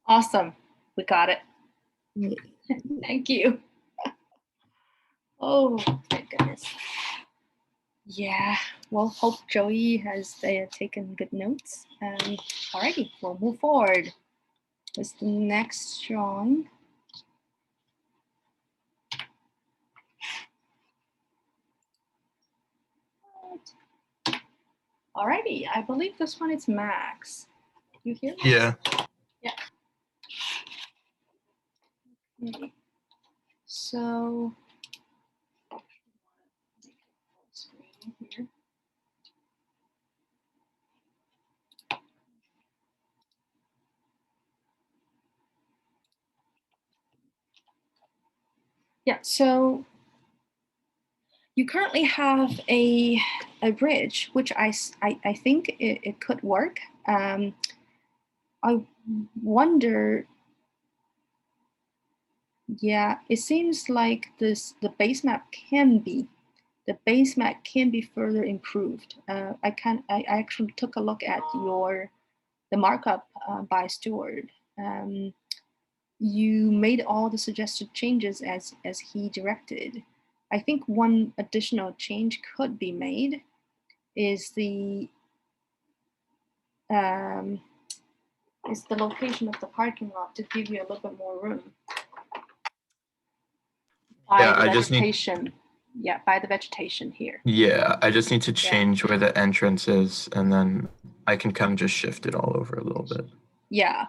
Awesome. We got it. Great. Thank you. Oh, thank goodness. Yeah, well, hope Joey has taken good notes. Alrighty, we'll move forward. What's the next drawing? Alrighty, I believe this one is Max. You hear me? Yeah. Yeah. Okay. So, screen here. Yeah, so you currently have a bridge, which I think it could work. I wonder, yeah, it seems like the base map can be further improved. I actually took a look at the markup by Stuart. You made all the suggested changes as he directed. I think one additional change could be made is the location of the parking lot to give you a little bit more room. By the vegetation. Yeah, by the vegetation here. Yeah, I just need to change where the entrance is, and then I can kind of just shift it all over a little bit. Yeah,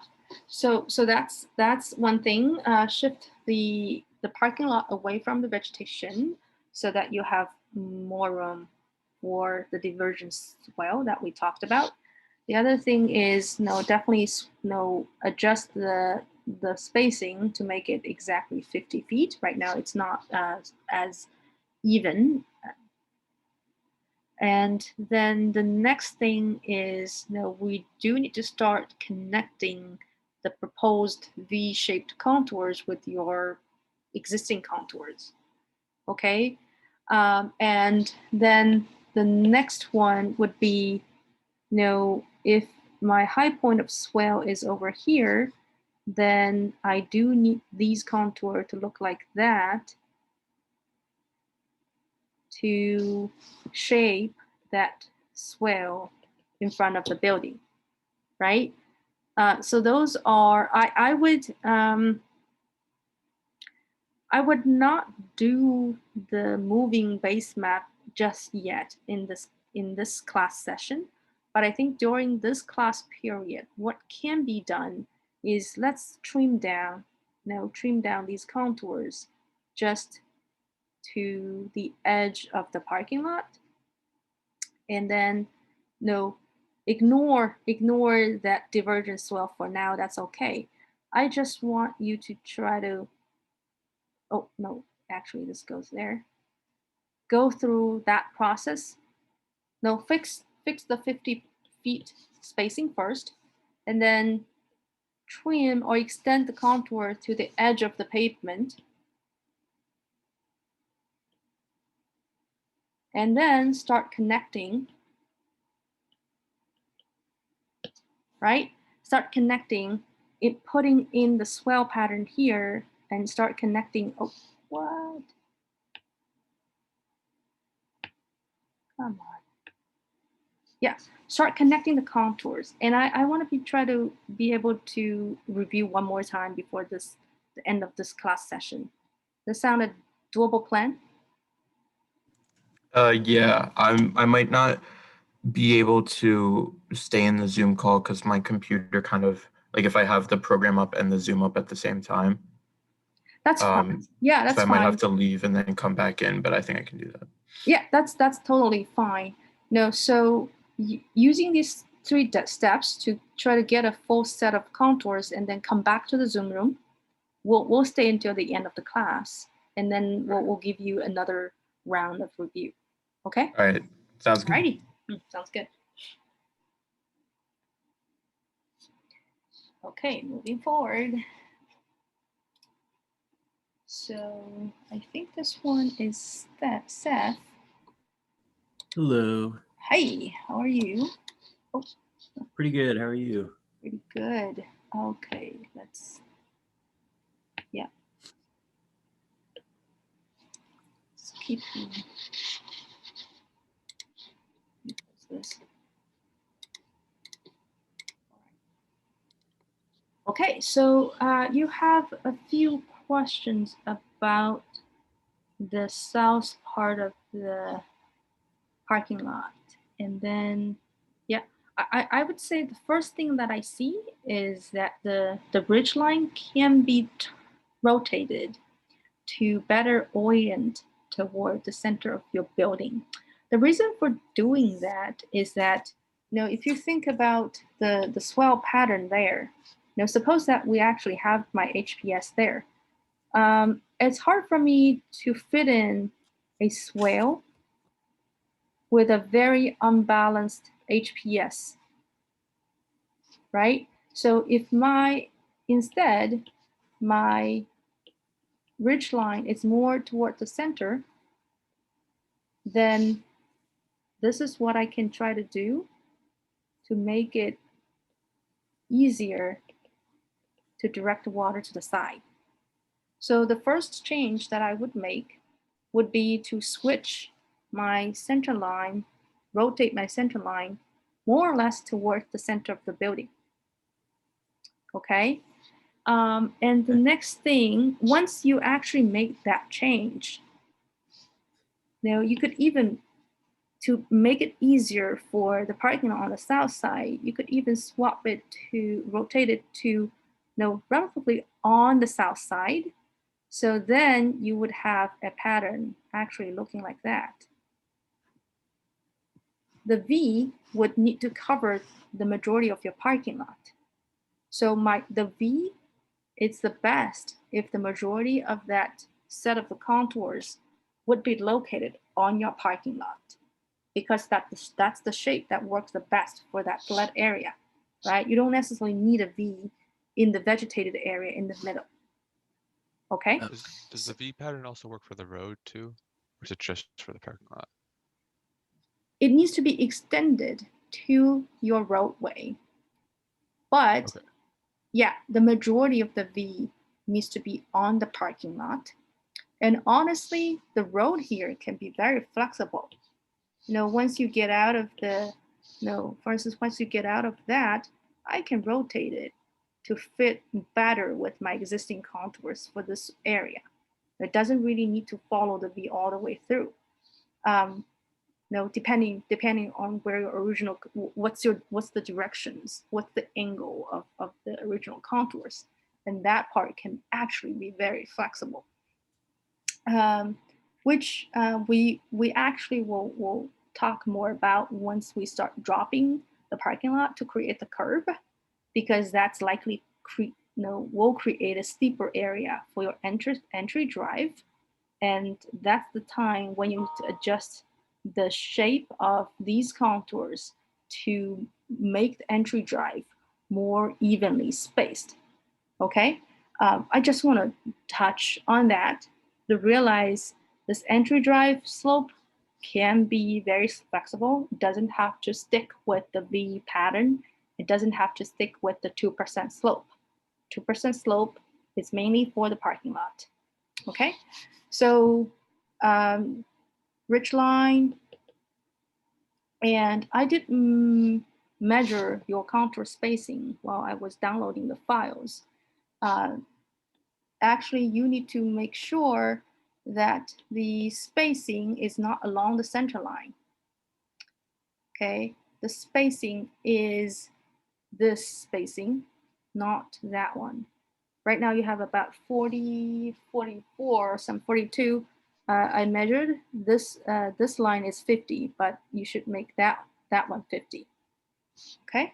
so that's one thing. Shift the parking lot away from the vegetation so that you have more room for the divergence swell that we talked about. The other thing is definitely adjust the spacing to make it exactly 50 feet. Right now it's not as even. And then the next thing is we do need to start connecting the proposed V-shaped contours with your existing contours. Okay, and then the next one would be if my high point of swell is over here, then I do need these contours to look like that to shape that swell in front of the building, right? So those are, I would not do the moving base map just yet in this class session, but I think during this class period, what can be done is let's trim down these contours just to the edge of the parking lot, and then ignore that divergence swell for now. That's okay. I just want you to try to, oh no, actually this goes there. Go through that process. No, fix the 50 feet spacing first, and then trim or extend the contour to the edge of the pavement, and then start connecting, right? Start connecting it, putting in the swell pattern here, and start connecting. Oh, what? Come on. Yeah, start connecting the contours. And I want to try to be able to review one more time before the end of this class session. Does that sound a doable plan? Yeah, I might not be able to stay in the Zoom call because my computer kind of, like, if I have the program up and the Zoom up at the same time. That's fine. Yeah, that's fine. So I might have fine. to leave and then come back in, but I think I can do that. Yeah, that's totally fine. So using these 3 steps to try to get a full set of contours and then come back to the Zoom room, we'll stay until the end of the class, and then we'll give you another round of review. Okay? All right. Sounds good. Alrighty. Sounds good. Okay, moving forward. So I think this one is Seth. Hello. Hi, how are you? Oh. Pretty good. How are you? Pretty good. Okay, yeah. Let's keep this. Okay, so you have a few questions about the south part of the parking lot. And then, yeah, I would say the first thing that I see is that the bridge line can be rotated to better orient toward the center of your building. The reason for doing that is that, if you think about the swell pattern there, suppose that we actually have my HPS there. It's hard for me to fit in a swale with a very unbalanced HPS, right? So if instead, my ridge line is more toward the center, then this is what I can try to do to make it easier to direct the water to the side. So the first change that I would make would be to switch my center line, rotate my center line more or less toward the center of the building. Okay. And the next thing, once you actually make that change, you could even, to make it easier for the parking lot on the south side, you could even rotate it to, relatively on the south side. So then you would have a pattern actually looking like that. The V would need to cover the majority of your parking lot. So the V, it's the best if the majority of that set of the contours would be located on your parking lot, because that's the shape that works the best for that flat area, right? You don't necessarily need a V in the vegetated area in the middle. Okay. Does the V pattern also work for the road too? Or is it just for the parking lot? It needs to be extended to your roadway. But Okay. yeah, the majority of the V needs to be on the parking lot. And honestly, the road here can be very flexible. Once you get out of for instance, once you get out of that, I can rotate it to fit better with my existing contours for this area. It doesn't really need to follow the V all the way through. Depending on where your original, what's the directions, what's the angle of the original contours, and that part can actually be very flexible. Which we actually will talk more about once we start dropping the parking lot to create the curb, because that's likely will create a steeper area for your entry drive, and that's the time when you need to adjust the shape of these contours to make the entry drive more evenly spaced. Okay, I just want to touch on that to realize this entry drive slope can be very flexible. It doesn't have to stick with the V pattern. It doesn't have to stick with the 2% slope. 2% slope is mainly for the parking lot. Okay, so ridge line, and I did measure your contour spacing while I was downloading the files. Actually, you need to make sure that the spacing is not along the center line. Okay, the spacing is this spacing, not that one. Right now you have about 40, 44, some 42. I measured this, this line is 50, but you should make that one 50. Okay,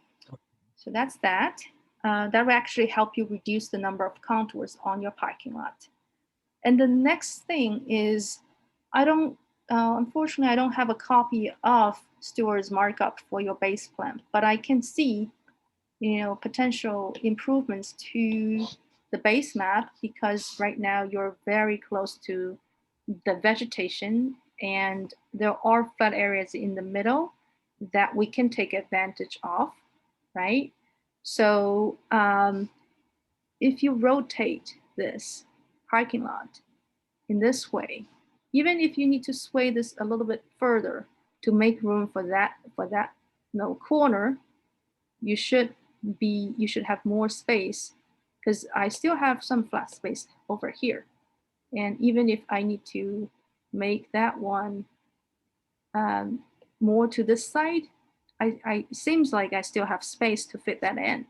so that's that. That will actually help you reduce the number of contours on your parking lot. And the next thing is, unfortunately, I don't have a copy of Stewart's markup for your base plan, but I can see, potential improvements to the base map, because right now you're very close to the vegetation and there are flat areas in the middle that we can take advantage of, right? So if you rotate this parking lot in this way, even if you need to sway this a little bit further to make room for that corner, you should have more space, because I still have some flat space over here. And even if I need to make that one more to this side, it seems like I still have space to fit that in.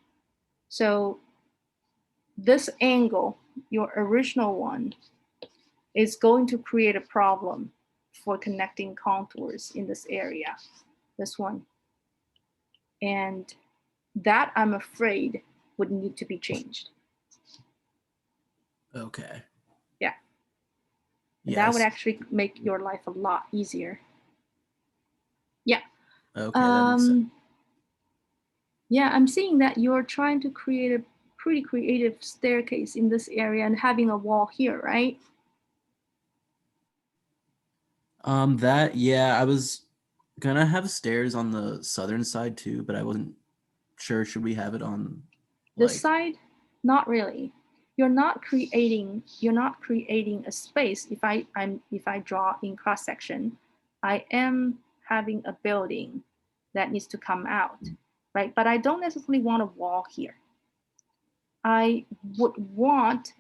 So this angle, your original one, is going to create a problem for connecting contours in this area, this one. And that, I'm afraid, would need to be changed. Okay. Yeah. Yes. That would actually make your life a lot easier. Yeah. Okay, that makes sense. Yeah, I'm seeing that you're trying to create a pretty creative staircase in this area and having a wall here, right? Yeah, I was gonna have stairs on the southern side too, but I wasn't sure. Should we have it on This side? Not really. You're not creating a space. If I draw in cross section, I am having a building that needs to come out, right? But I don't necessarily want a wall here. I would want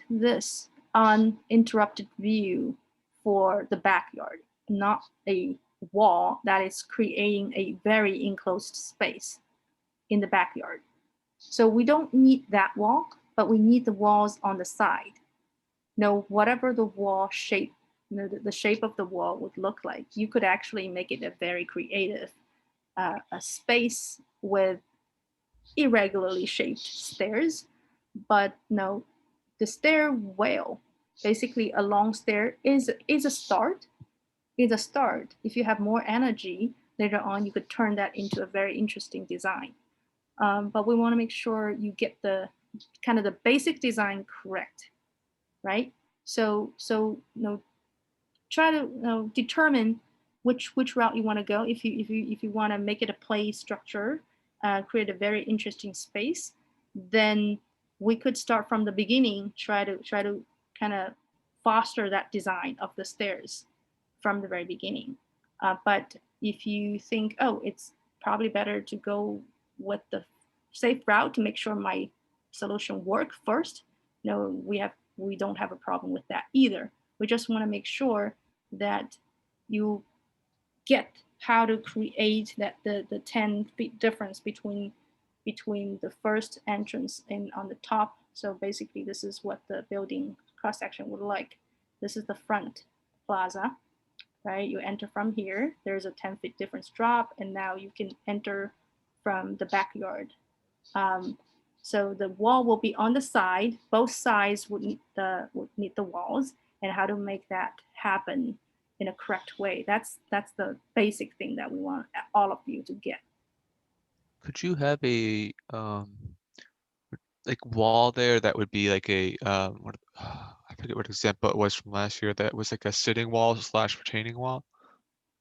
this uninterrupted view for the backyard, not a wall that is creating a very enclosed space in the backyard. So we don't need that wall, but we need the walls on the side. Now, whatever the wall shape, the shape of the wall would look like, you could actually make it a very creative a space with irregularly shaped stairs. But no, the stairwell, basically a long stair, is a start. Is a start. If you have more energy later on, you could turn that into a very interesting design. But we want to make sure you get the kind of the basic design correct, right? So try to determine which route you want to go. If you want to make it a play structure, create a very interesting space, then we could start from the beginning. Try to kind of foster that design of the stairs from the very beginning. But if you think, oh, it's probably better to go with the safe route to make sure my solution work first, we don't have a problem with that either. We just want to make sure that you get how to create that the 10 feet difference between the first entrance and on the top. So basically this is what the building cross section would like. This is the front plaza, right? You enter from here, there's a 10 feet difference drop, and now you can enter from the backyard. So the wall will be on the side. Both sides would need the walls, and how to make that happen in a correct way. That's the basic thing that we want all of you to get. Could you have a like wall there that would be like a what I forget what example it was from last year that was like a sitting wall slash retaining wall?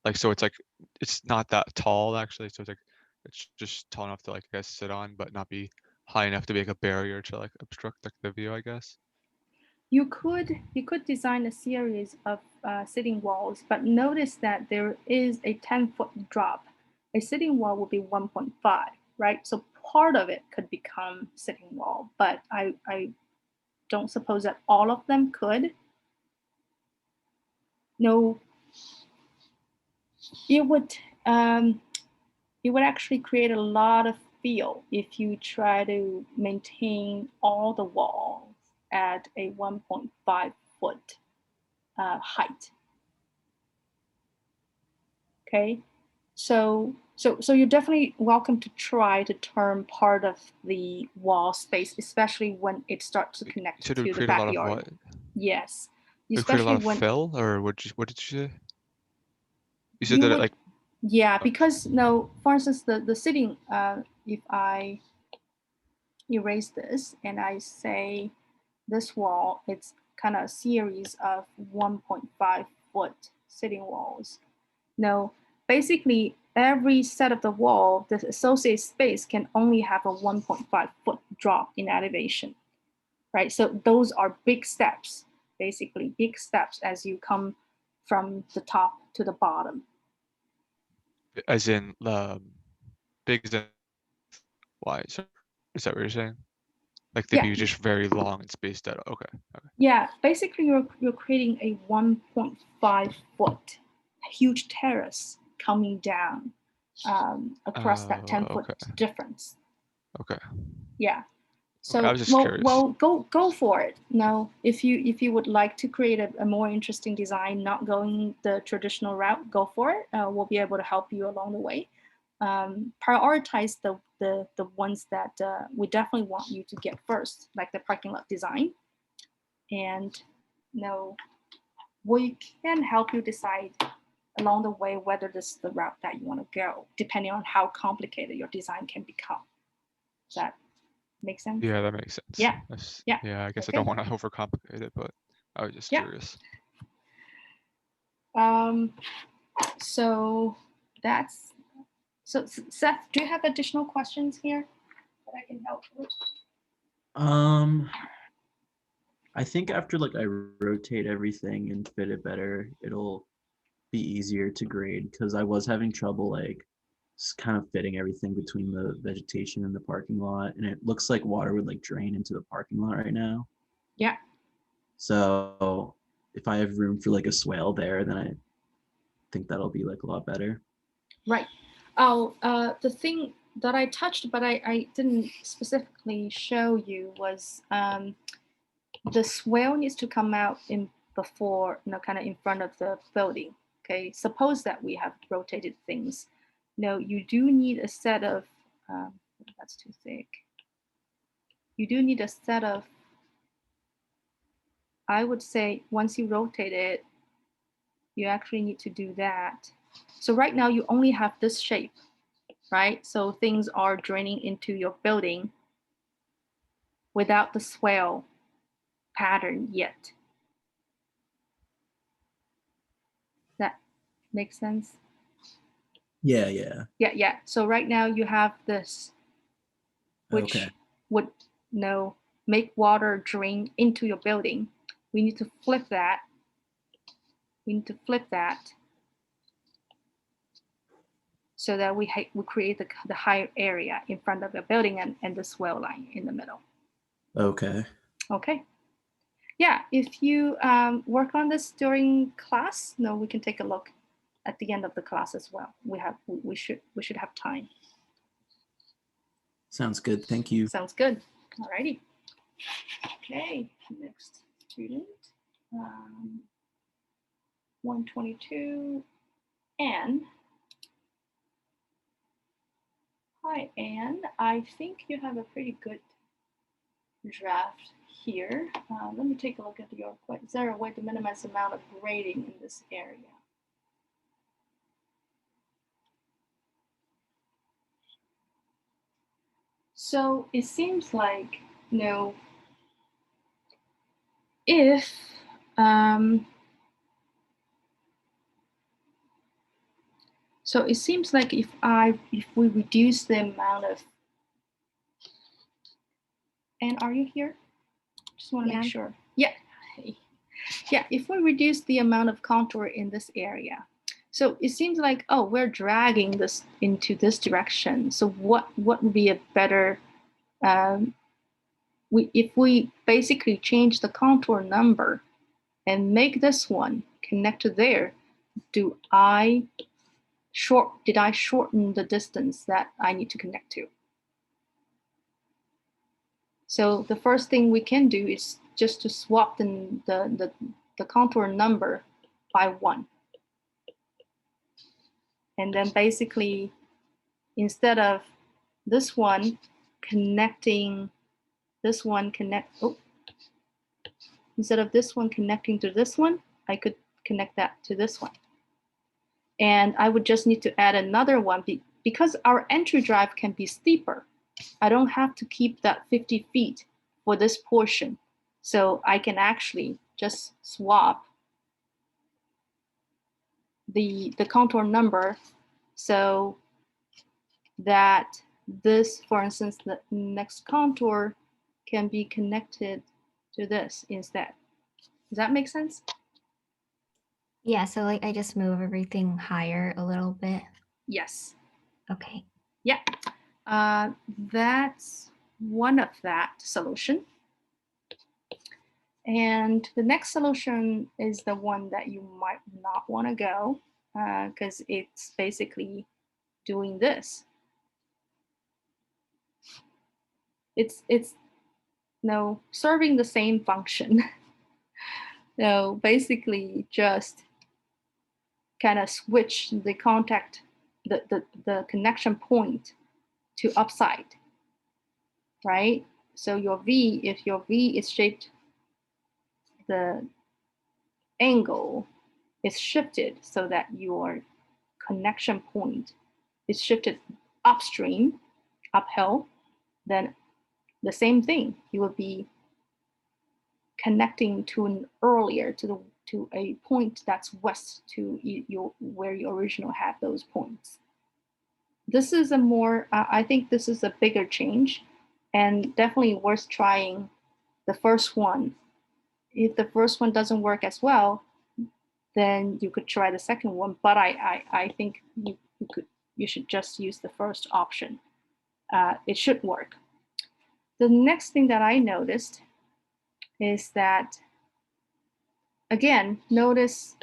Like so it's not that tall actually, so it's just tall enough to like I guess sit on, but not be high enough to be like a barrier to like obstruct like the view, I guess. You could design a series of sitting walls, but notice that there is a 10-foot drop. A sitting wall will be 1.5, right? So part of it could become sitting wall, but I don't suppose that all of them could. No, it would actually create a lot of feel if you try to maintain all the walls at a 1.5 foot height. Okay, so you're definitely welcome to try to turn part of the wall space, especially when it starts to connect So to to the create a lot of backyard. what? Yes, It would create a especially lot of when fill, or what did you say? You said you that would, like yeah, because no, for instance, the sitting, if I erase this and I say this wall, it's kind of a series of 1.5 foot sitting walls. Now, basically, every set of the wall, the associated space can only have a 1.5 foot drop in elevation, right? So those are big steps, basically big steps as you come from the top to the bottom. As in, big as in wide. So is that what you're saying? Like they'd Yeah. be just very long and spaced out. Okay. Okay. Yeah, basically you're creating a 1.5 foot huge terrace coming down across that 10-foot okay. difference. Okay. Yeah. So I was just curious. well, go for it. No, if you would like to create a more interesting design, not going the traditional route, go for it. We'll be able to help you along the way. Prioritize the ones that we definitely want you to get first, like the parking lot design. And we can help you decide along the way whether this is the route that you want to go, depending on how complicated your design can become. Does that make sense? Yeah, that makes sense. Yeah. Yeah. Yeah, I guess Okay. I don't want to overcomplicate it, but I was just Yeah. curious. So that's so Seth, do you have additional questions here that I can help with? I think after like I rotate everything and fit it better, it'll be easier to grade because I was having trouble like kind of fitting everything between the vegetation and the parking lot, and it looks like water would like drain into the parking lot right now. Yeah. So if I have room for like a swale there, then I think that'll be like a lot better. Right. Oh, the thing that I touched, but I didn't specifically show you was the swale needs to come out in before, kind of in front of the building. Okay. Suppose that we have rotated things. You do need a set of, that's too thick. You do need a set of, I would say once you rotate it, you actually need to do that. So right now you only have this shape, right? So things are draining into your building without the swale pattern yet. That makes sense? Yeah. Yeah. So right now you have this, which Okay. would make water drain into your building. We need to flip that. So that we create the higher area in front of the building and the swell line in the middle. Okay. Okay. Yeah, if you work on this during class, we can take a look at the end of the class as well. We should have time. Sounds good. Thank you. Sounds good. All righty. Okay, next student. 122, Anne. Hi, Anne. I think you have a pretty good draft here. Let me take a look at your question. Is there a way to minimize the amount of grading in this area? So it seems like, if so it seems like if we reduce the amount of, and are you here? Just want to make sure. Yeah. Yeah, if we reduce the amount of contour in this area, so it seems like, we're dragging this into this direction. So what would be a better, if we basically change the contour number and make this one connect to there, did I shorten the distance that I need to connect to? So the first thing we can do is just to swap the contour number by 1. And then basically, instead of this one connecting, instead of this one connecting to this one, I could connect that to this one. And I would just need to add another one because our entry drive can be steeper. I don't have to keep that 50 feet for this portion. So I can actually just swap the contour number so that this, for instance, the next contour can be connected to this instead. Does that make sense? Yeah, so like I just move everything higher a little bit. Yes. Okay. Yeah. That's one of that solution. And the next solution is the one that you might not want to go because it's basically doing this. It's no serving the same function. No, basically just kind of switch the contact, the connection point to upside, right? So your V, if your V is shaped, the angle is shifted so that your connection point is shifted upstream, uphill, then the same thing, you will be connecting to an earlier to a point that's west to where you originally had those points. This is a more, I think this is a bigger change and definitely worth trying the first one. If the first one doesn't work as well, then you could try the second one. But I think you should just use the first option. It should work. The next thing that I noticed is that, again, notice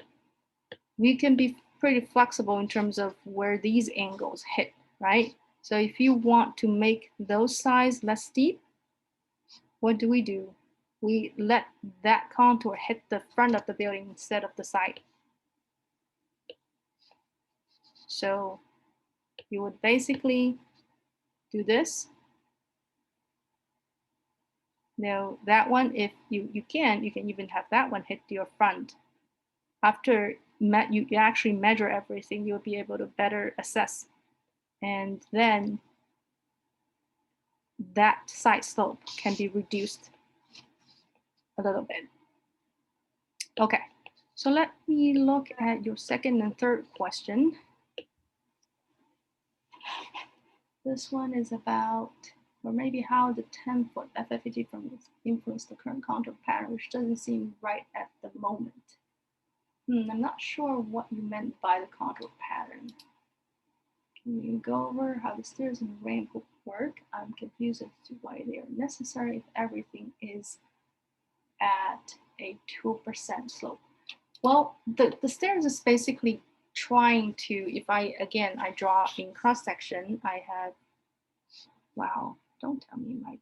we can be pretty flexible in terms of where these angles hit, right? So if you want to make those sides less steep, what do? We let that contour hit the front of the building instead of the side. So you would basically do this. Now that one, if you can even have that one hit your front. After you actually measure everything, you'll be able to better assess. And then that side slope can be reduced a little bit. Okay, so let me look at your second and third question. This one is about, or maybe how the 10-foot FFEG from influence the current contour pattern, which doesn't seem right at the moment. I'm not sure what you meant by the contour pattern. Can you go over how the stairs and ramp work? I'm confused as to why they are necessary if everything is at a 2% slope. Well, the stairs is basically trying to, if I draw in cross section, I have, wow, don't tell me my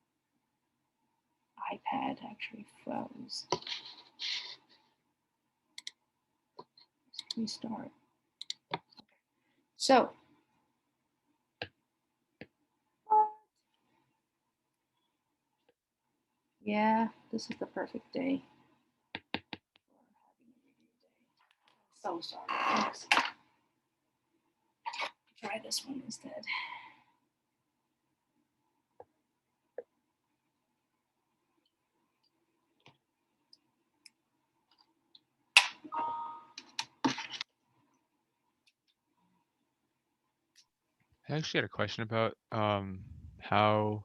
iPad actually froze. Restart. So, yeah, this is the perfect day. So sorry. Let's try this one instead. I actually had a question about how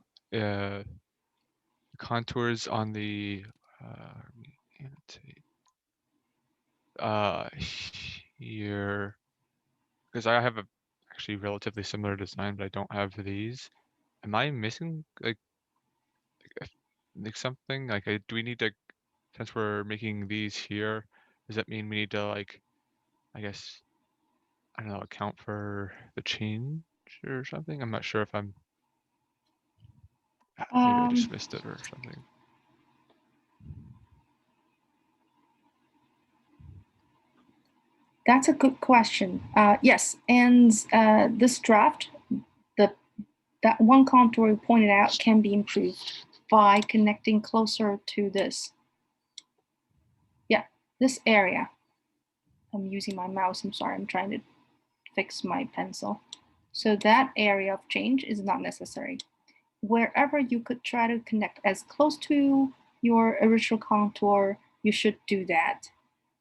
contours on the let me annotate here, because I have a actually relatively similar design, but I don't have these. Am I missing like something? Like, do we need to, since we're making these here, does that mean we need to, like, I guess, I don't know, account for the change or something? I'm not sure if I'm, maybe I just missed it or something. That's a good question. Yes, and this draft, that one contour we pointed out can be improved by connecting closer to this. Yeah, this area. I'm using my mouse, I'm sorry, I'm trying to fix my pencil. So that area of change is not necessary. Wherever you could try to connect as close to your original contour, you should do that.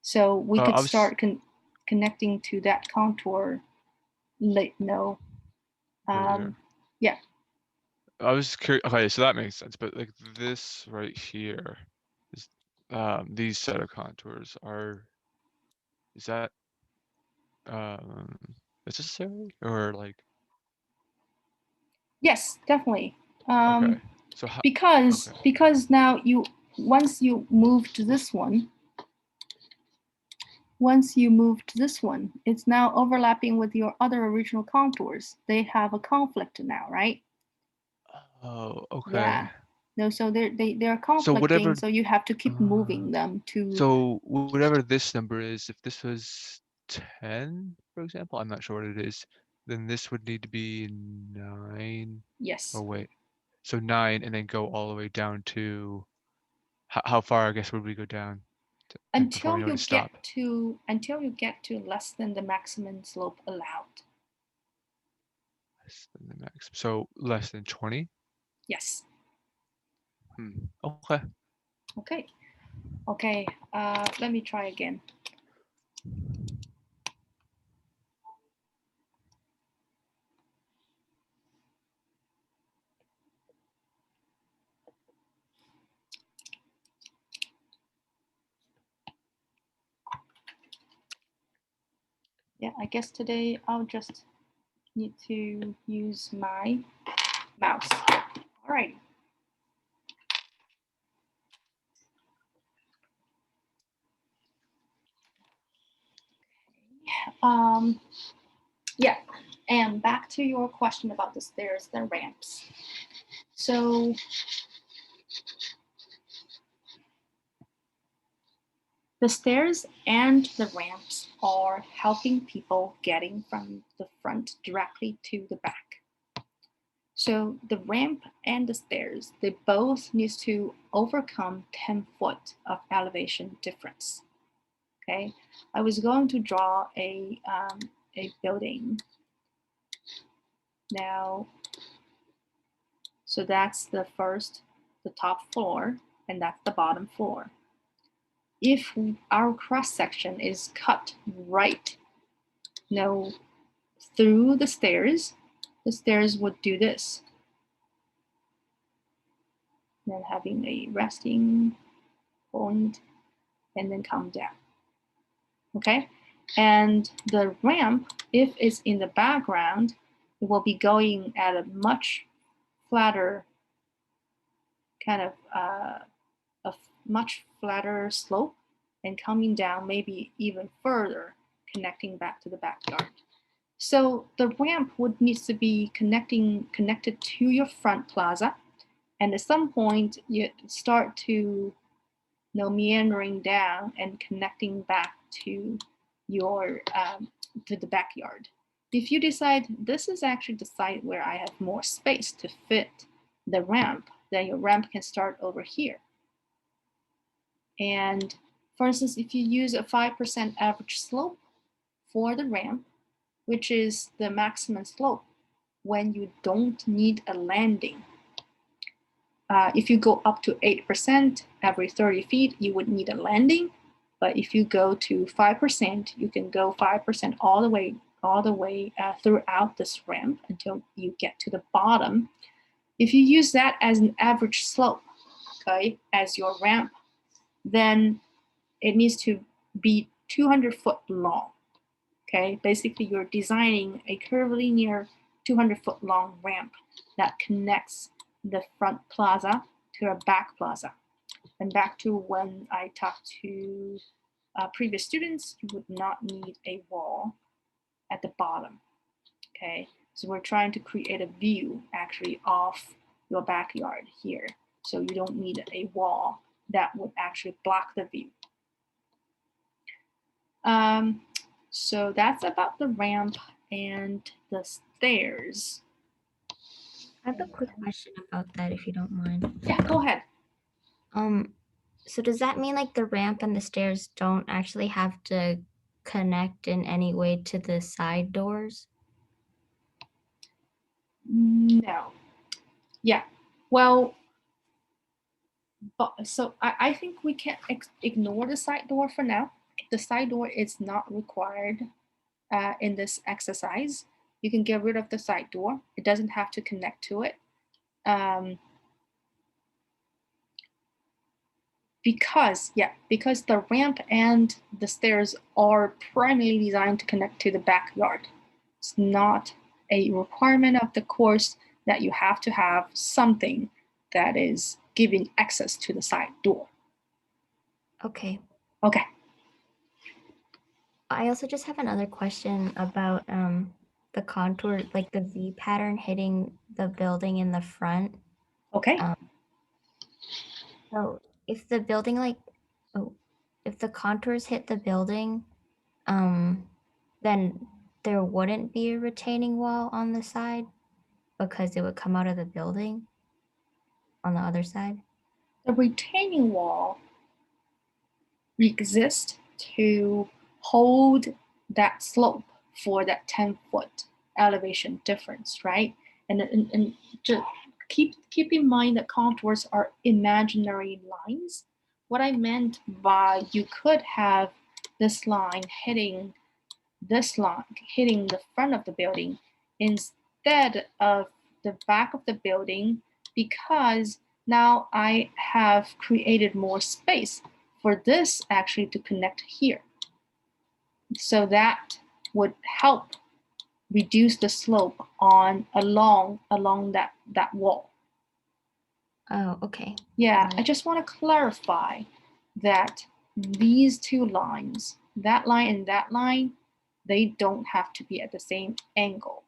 So we could start connecting to that contour no. Earlier. Yeah. I was curious. Okay, so that makes sense. But like this right here is these set of contours are. Is that necessary or like? Yes, definitely. Okay. So how? Because Okay. because now once you move to this one, it's now overlapping with your other original contours. They have a conflict now, right? Oh, okay. Yeah. No, so they're conflicting, whatever- so you have to keep moving them to. So whatever this number is, if this was 10, for example, I'm not sure what it is, then this would need to be 9. Yes. Oh wait, so 9, and then go all the way down to how far? I guess would we go down before Until we know you to stop? get to less than the maximum slope allowed. Less than the max. So less than 20. Yes. Okay. Okay. Okay. Let me try again. Yeah, I guess today I'll just need to use my mouse. All right. Yeah, and back to your question about the stairs, the ramps. So the stairs and the ramps are helping people getting from the front directly to the back. So the ramp and the stairs, they both need to overcome 10 foot of elevation difference. Okay, I was going to draw a building now. So that's the top floor, and that's the bottom floor. If our cross section is cut right through the stairs would do this. Then having a resting point and then come down. Okay, and the ramp, if it's in the background, it will be going at a much flatter kind of a much flatter slope and coming down maybe even further, connecting back to the backyard. So the ramp would need to be connected to your front plaza, and at some point you start to meandering down and connecting back to your to the backyard. If you decide this is actually the site where I have more space to fit the ramp, then your ramp can start over here. And for instance, if you use a 5% average slope for the ramp, which is the maximum slope when you don't need a landing. If you go up to 8% every 30 feet, you would need a landing. But if you go to 5%, you can go 5% all the way throughout this ramp until you get to the bottom. If you use that as an average slope, okay, as your ramp, then it needs to be 200 foot long. Okay, basically you're designing a curvilinear 200 foot long ramp that connects the front plaza to a back plaza. And back to when I talked to previous students, you would not need a wall at the bottom. Okay, so we're trying to create a view actually of your backyard here. So you don't need a wall that would actually block the view. So that's about the ramp and the stairs. I have a quick question about that, if you don't mind. Yeah, go ahead. So does that mean like the ramp and the stairs don't actually have to connect in any way to the side doors? No. Yeah. Well, so I think we can ignore the side door for now. The side door is not required in this exercise You can get rid of the side door. It doesn't have to connect to it. Because the ramp and the stairs are primarily designed to connect to the backyard. It's not a requirement of the course that you have to have something that is giving access to the side door. Okay. Okay. I also just have another question about the contour, like the V pattern hitting the building in the front. Okay. So if the building if the contours hit the building, then there wouldn't be a retaining wall on the side because it would come out of the building on the other side. The retaining wall exists to hold that slope for that 10-foot elevation difference, right? And just keep in mind that contours are imaginary lines. What I meant by you could have this line hitting this line, hitting the front of the building instead of the back of the building, because now I have created more space for this actually to connect here. So that would help reduce the slope on along that wall. Oh, okay. Yeah, Got I it. just want to clarify that these two lines, that line and that line, they don't have to be at the same angle.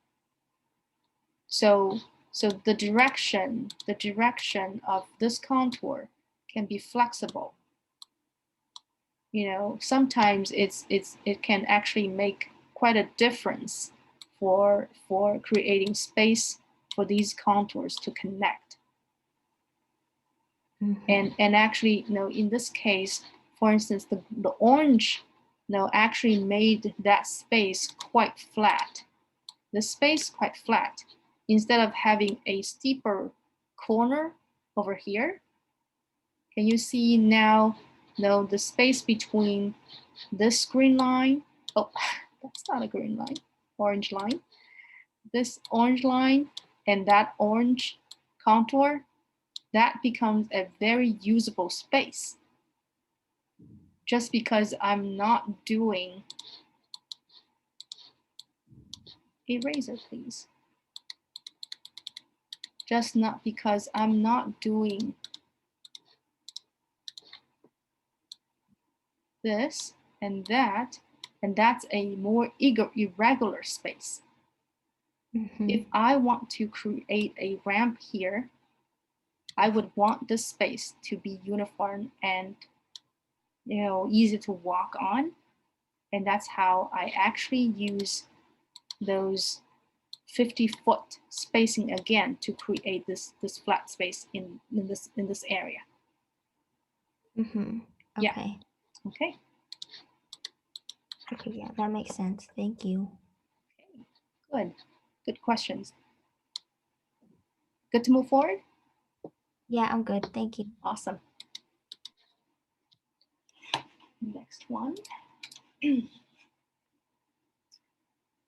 So the direction of this contour can be flexible. You know, sometimes it can actually make quite a difference for creating space for these contours to connect. Mhm. And actually, you know, in this case, for instance, the orange, you know, actually made that space quite flat. The space quite flat. Instead of having a steeper corner over here, can you see now, you know, the space between this green line? Oh, that's not a green line, orange line. This orange line and that orange contour, that becomes a very usable space. Just because I'm not doing, eraser please. Just not because I'm not doing this and that's a more irregular space. Mhm. If I want to create a ramp here, I would want this space to be uniform and, you know, easy to walk on. And that's how I actually use those 50-foot spacing again to create this flat space in this area. Mhm. Yeah. Okay. Okay. Okay. Yeah, that makes sense. Thank you. Good. Good questions. Good to move forward. Yeah, I'm good. Thank you. Awesome. Next one.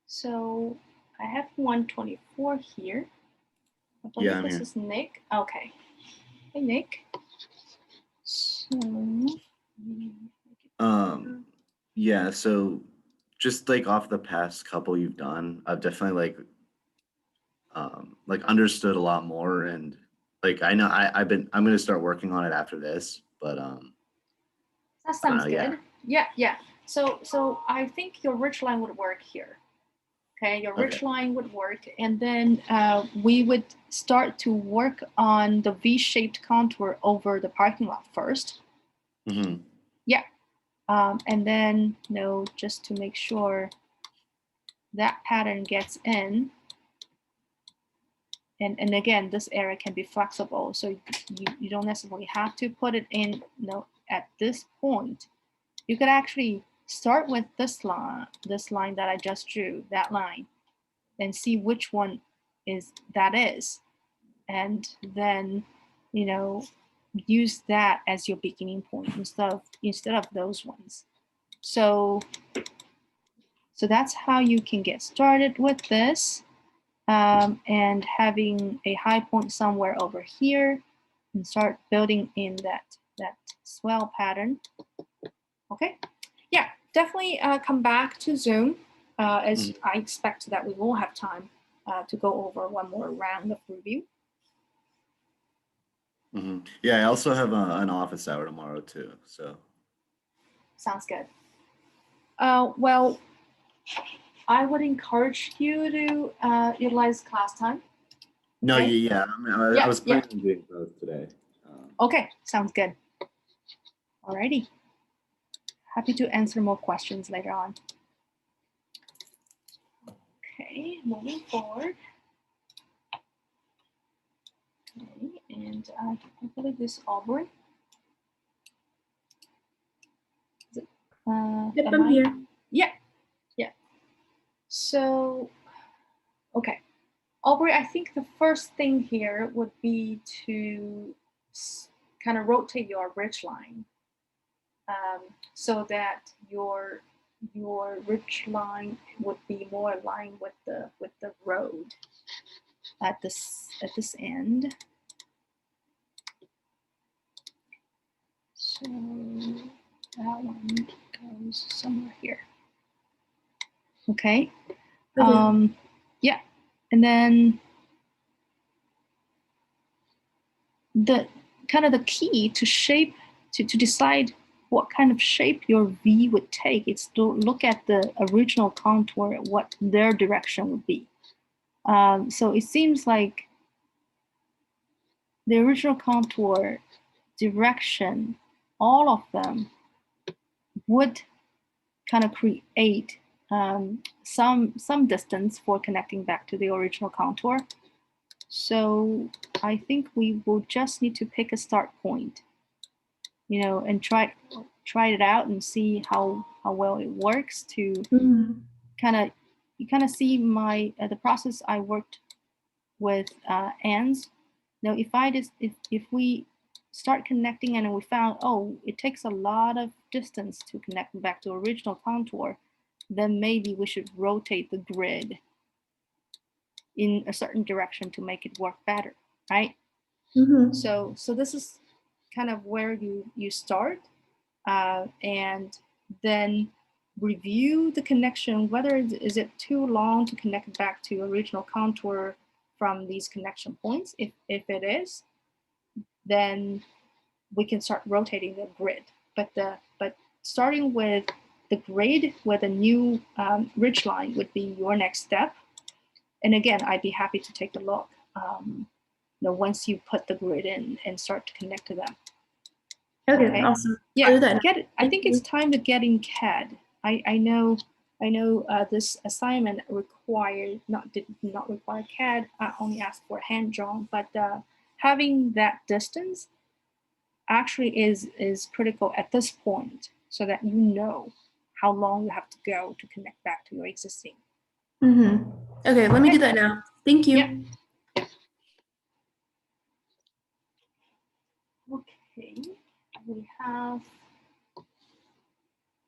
So I have 124 here. I believe I'm this here. is Nick. Okay. Hey, Nick. So, Yeah, so just like off the past couple you've done, I've definitely like understood a lot more, and like I know I'm gonna start working on it after this, but that sounds good. yeah. Yeah. So I think your ridge line would work here. Okay, your ridge Okay. line would work, and then we would start to work on the V-shaped contour over the parking lot first. Hmm. Yeah, and then, you know, just to make sure that pattern gets in. And again, this area can be flexible, so you don't necessarily have to put it in, you know, at this point. You could actually start with this line that I just drew, that line, and see which one that is, and then, you know, use that as your beginning point instead of those ones. So So that's how you can get started with this. And having a high point somewhere over here and start building in that swell pattern. Okay, yeah, definitely come back to Zoom as I expect that we will have time to go over one more round of review. Yeah, I also have an office hour tomorrow too, so. Sounds good. Well, I would encourage you to utilize class time. No, Okay. yeah, I mean, I was planning on doing both today. Okay, sounds good. Alrighty. Happy to answer more questions later on. Okay, moving forward. Okay, and I believe this Aubrey. Is it, Yep, am I'm I- here. Yeah, yeah. So, okay. Aubrey, I think the first thing here would be to kind of rotate your ridge line so that your ridge line would be more aligned with the road at this end. So that one goes somewhere here. Okay. Okay. Yeah, and then the kind of the key to shape to decide what kind of shape your V would take is to look at the original contour, what their direction would be. So it seems like the original contour direction, all of them would kind of create some distance for connecting back to the original contour. So I think we will just need to pick a start point, you know, and try it out and see how well it works to kind of see my the process I worked with ends. Now, if we start connecting and we found, oh, it takes a lot of distance to connect back to original contour, then maybe we should rotate the grid in a certain direction to make it work better, right? So this is kind of where you start, and then review the connection, whether is it too long to connect back to original contour from these connection points. If it is, then we can start rotating the grid. But starting with the grid with a new ridge line would be your next step. And again, I'd be happy to take a look once you put the grid in and start to connect to them. Okay, awesome. Yeah, I'll do that. I think it's time to get in CAD. I know this assignment did not require CAD. I only asked for hand drawn, but having that distance actually is critical at this point, so that you know how long you have to go to connect back to your existing. Okay, let me do that now. Thank you. Yeah. Okay, we have.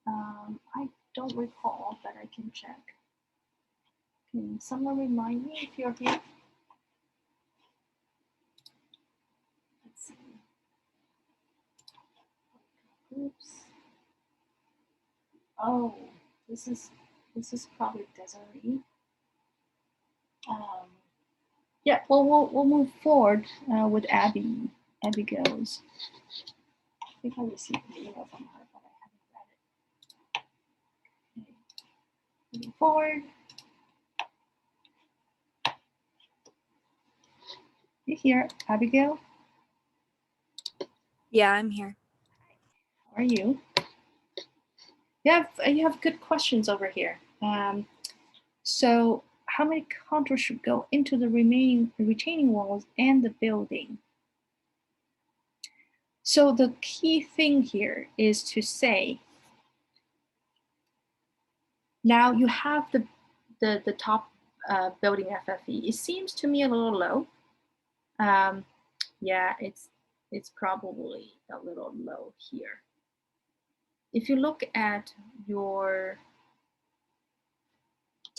I don't recall, but I can check. Can someone remind me if you're here? Let's see. Oops. Oh, this is probably Desiree. Yeah, well, we'll move forward with Abby. Abby goes. I think I received an email from her, but I haven't read it. Okay. Moving forward. You here, Abigail? Yeah, I'm here. How are you? You have good questions over here. So how many contours should go into the retaining walls and the building? So the key thing here is to say, now you have the top building FFE. It seems to me a little low. Yeah, it's probably a little low here. If you look at your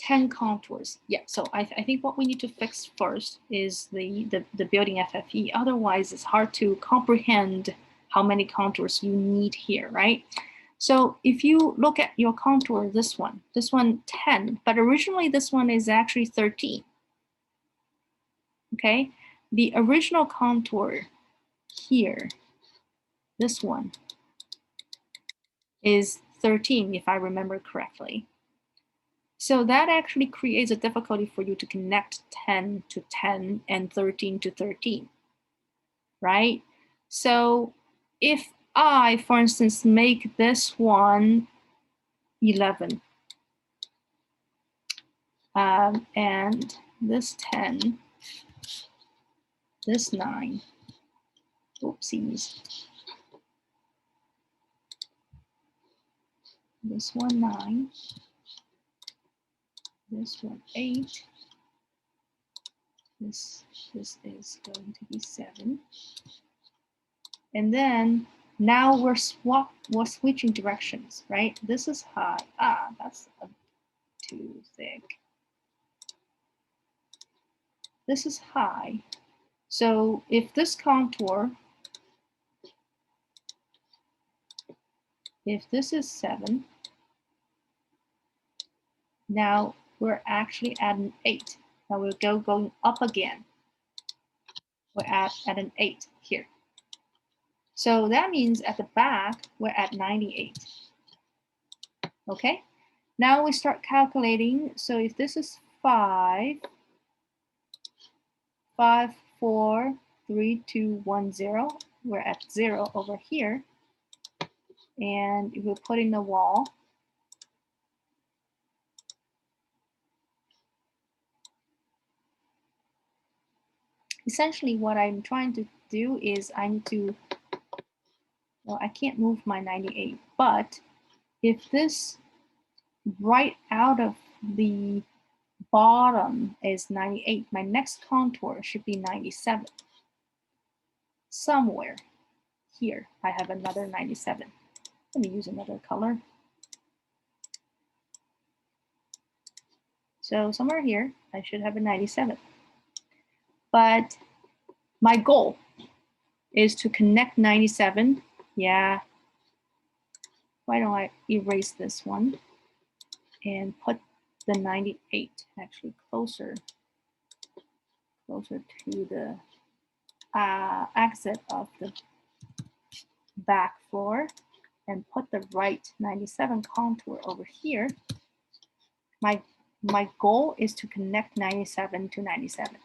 10 contours. Yeah, so I think what we need to fix first is the building FFE. Otherwise, it's hard to comprehend how many contours you need here, right? So if you look at your contour, this one 10, but originally this one is actually 13. Okay, the original contour here, this one is 13, if I remember correctly. So that actually creates a difficulty for you to connect 10 to 10 and 13 to 13, right? So if I, for instance, make this one 11 and this 10, this 9, oopsies, this one 9, this one 8, this is going to be 7, and then now we're switching directions, right? This is high. That's too thick. This is high. So if this contour, if this is 7, now we're actually at an 8. Now we're going up again. We're at an 8 here. So that means at the back, we're at 98. Okay, now we start calculating. So if this is 5, 5, 4, 3, 2, 1, 0, we're at 0 over here. And if we put in the wall, essentially what I'm trying to do is I need to, well, I can't move my 98, but if this right out of the bottom is 98, my next contour should be 97. Somewhere here, I have another 97. Let me use another color. So somewhere here, I should have a 97. But my goal is to connect 97. Yeah. Why don't I erase this one and put the 98 actually closer to the exit of the back floor and put the right 97 contour over here. My goal is to connect 97 to 97.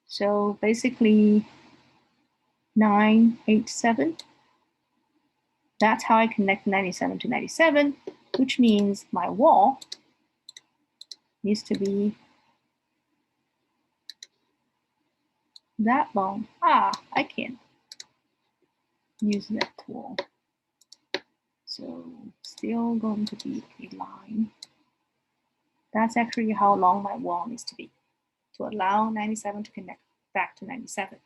So basically 987. That's how I connect 97 to 97, which means my wall needs to be that long. I can't use that tool. So still going to be a line. That's actually how long my wall needs to be to allow 97 to connect back to 97.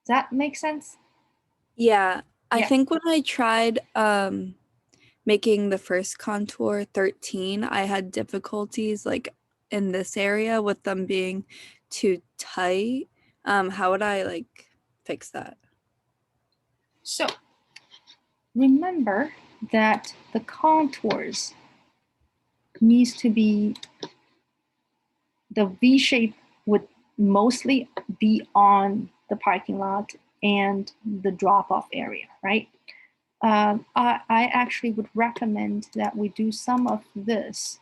Does that make sense? Yeah, I Yeah. think when I tried making the first contour 13, I had difficulties like in this area with them being too tight. How would I like fix that? So remember that the contours needs to be, the V shape would mostly be on the parking lot and the drop-off area, right? I actually would recommend that we do some of this.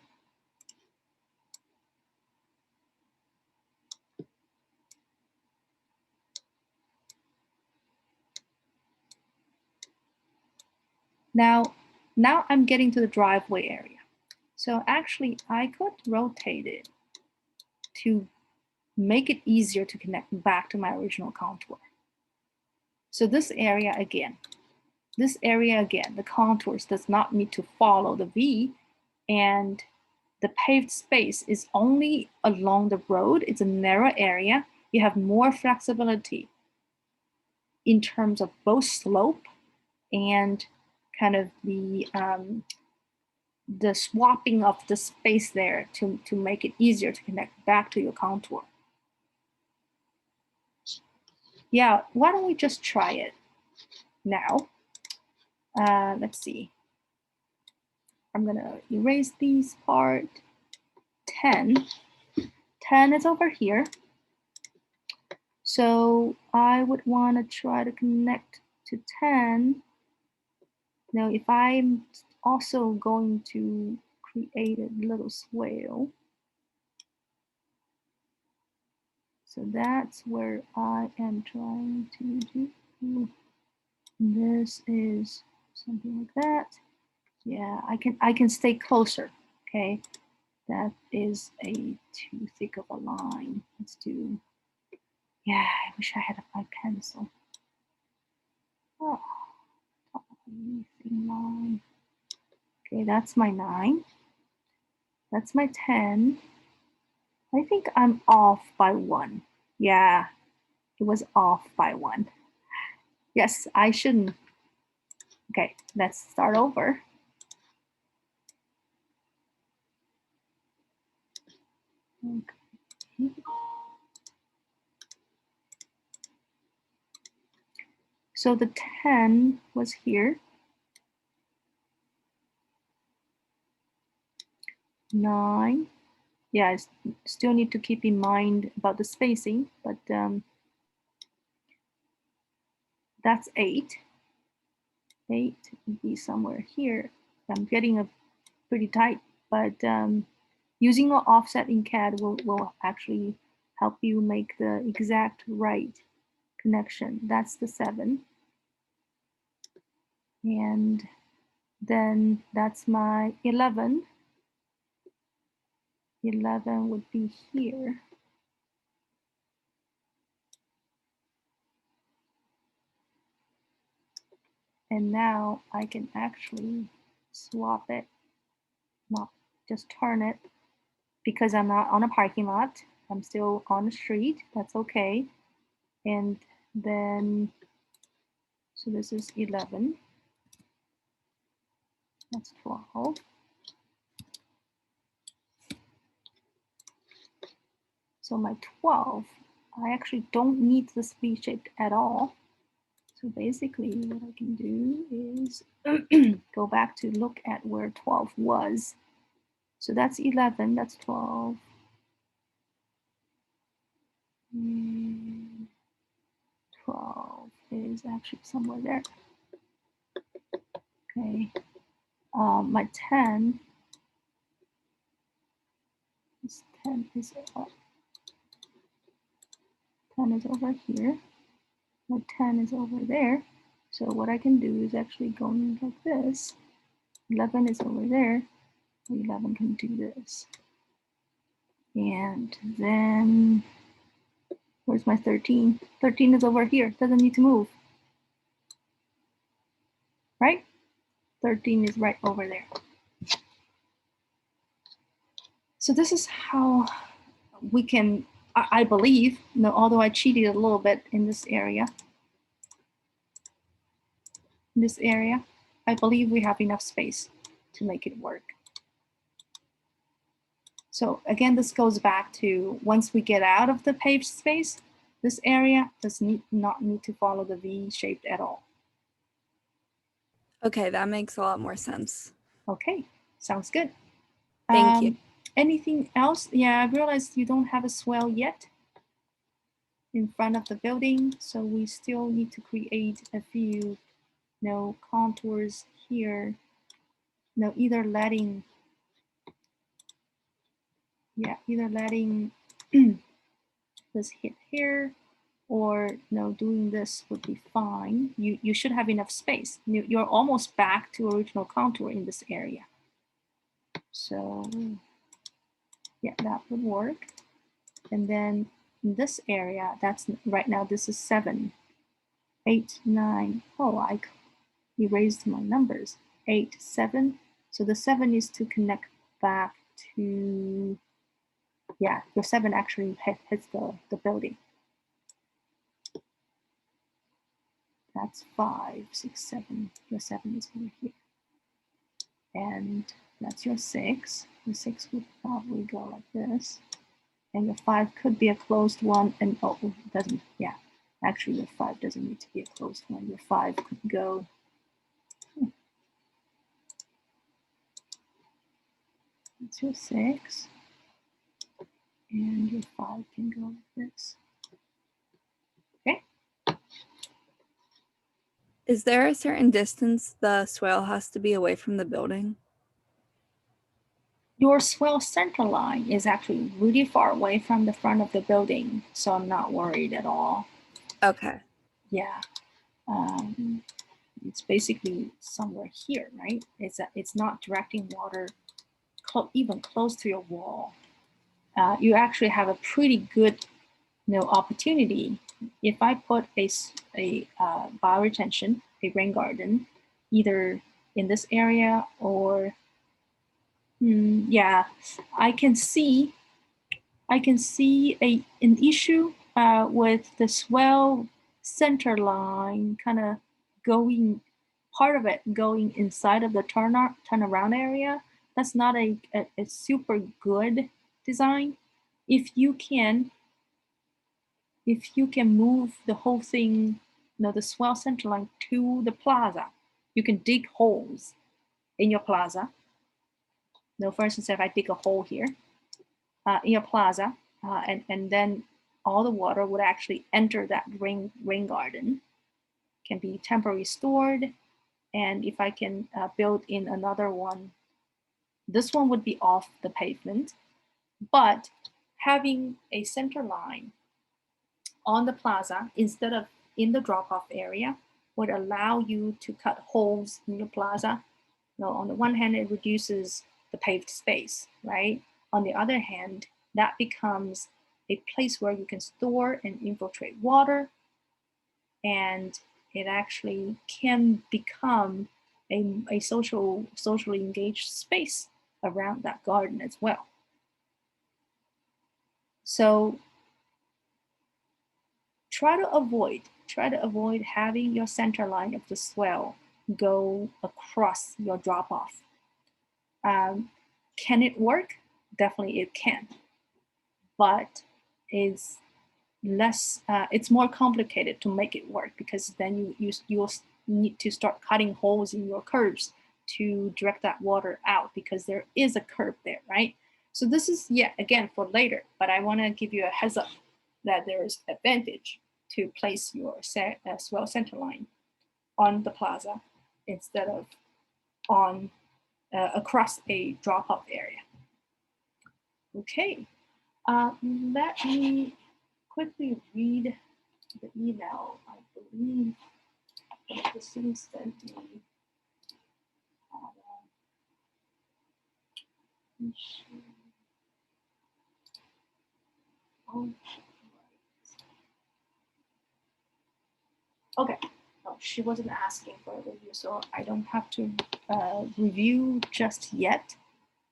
Now I'm getting to the driveway area. So actually I could rotate it to make it easier to connect back to my original contour. So this area again, the contours does not need to follow the V, and the paved space is only along the road. It's a narrow area. You have more flexibility in terms of both slope and kind of the the swapping of the space there to make it easier to connect back to your contour. Yeah, why don't we just try it now? Let's see. I'm gonna erase these part. 10. 10 is over here. So I would want to try to connect to 10. Now, if I'm also going to create a little swale, so that's where I am trying to do. This is something like that. Yeah, I can stay closer. Okay, that is a too thick of a line. Let's do. Yeah, I wish I had my pencil. Oh, thin line. Okay, that's my 9. That's my 10. I think I'm off by 1. Yeah, it was off by 1. Yes, I shouldn't. Okay, let's start over. Okay. So the 10 was here. 9. Yeah, I still need to keep in mind about the spacing, but that's 8. 8 would be somewhere here. I'm getting a pretty tight, but using an offset in CAD will actually help you make the exact right connection. That's the 7. And then that's my 11. 11 would be here. And now I can actually swap it, not just turn it, because I'm not on a parking lot. I'm still on the street. That's okay. And then, so this is 11. That's 12. So my 12, I actually don't need this V-shaped at all. So basically what I can do is go back to look at where 12 was. So that's 11, that's 12. And 12 is actually somewhere there. Okay, my 10, this 10 is up. 10 is over here. My 10 is over there. So what I can do is actually go like this. 11 is over there. 11 can do this. And then, where's my 13? 13 is over here, doesn't need to move. Right? 13 is right over there. So this is how we can, I believe, although I cheated a little bit in this area, I believe we have enough space to make it work. So again, this goes back to once we get out of the paved space, this area does not need to follow the V-shaped at all. Okay, that makes a lot more sense. Okay, sounds good. Thank you. Anything else? Yeah, I realized you don't have a swell yet in front of the building, so we still need to create a few contours here. Either letting this hit here, or doing this would be fine. You should have enough space. You're almost back to original contour in this area. So yeah, that would work. And then in this area, that's right now, this is 7, 8, 9. Oh, I erased my numbers. 8, 7. So the 7 is to connect back to, yeah, your 7 actually hits the building. That's 5, 6, 7. Your 7 is over here. And That's your 6. The 6 would probably go like this. And your 5 could be a closed one. And oh, it doesn't. Yeah, actually, your 5 doesn't need to be a closed one. Your 5 could go. That's your 6. And your 5 can go like this. Okay. Is there a certain distance the swale has to be away from the building? Your swale center line is actually really far away from the front of the building, so I'm not worried at all. Okay. Yeah. It's basically somewhere here, right? It's not directing water even close to your wall. You actually have a pretty good opportunity. If I put a bioretention, a rain garden, either in this area or yeah, I can see an issue with the swell center line kind of going, part of it going inside of the turnaround area. That's not a super good design. If you can move the whole thing, the swell center line to the plaza, you can dig holes in your plaza. For instance, if I dig a hole here in your plaza, and then all the water would actually enter that rain garden, can be temporarily stored. And if I can build in another one, this one would be off the pavement, but having a center line on the plaza instead of in the drop-off area would allow you to cut holes in your plaza. On the one hand, it reduces the paved space, right? On the other hand, that becomes a place where you can store and infiltrate water, and it actually can become a socially engaged space around that garden as well. So try to avoid having your center line of the swell go across your drop-off. Can it work? Definitely it can, but it's less. It's more complicated to make it work, because then you'll need to start cutting holes in your curbs to direct that water out, because there is a curb there, right? So this is, again, for later, but I want to give you a heads up that there is advantage to place your swell center line on the plaza instead of on across a drop-off area. Okay, let me quickly read the email. I believe the student sent me. Okay, no, she wasn't asking for a review, so I don't have to review just yet.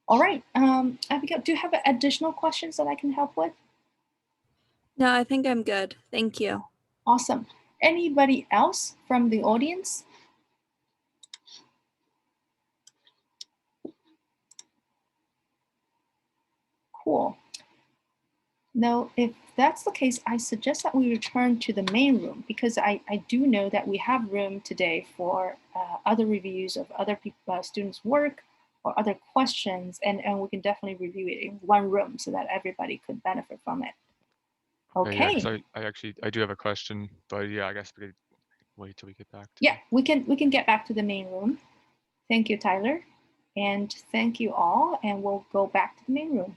All right, Abigail, do you have additional questions that I can help with? No, I think I'm good. Thank you. Awesome. Anybody else from the audience? Cool. Now, if that's the case, I suggest that we return to the main room, because I do know that we have room today for other reviews of other students' work or other questions, and we can definitely review it in one room so that everybody could benefit from it. Okay. Yeah, I do have a question, but yeah, I guess we could wait till we get back to Yeah, we can get back to the main room. Thank you, Tyler. And thank you all, and we'll go back to the main room.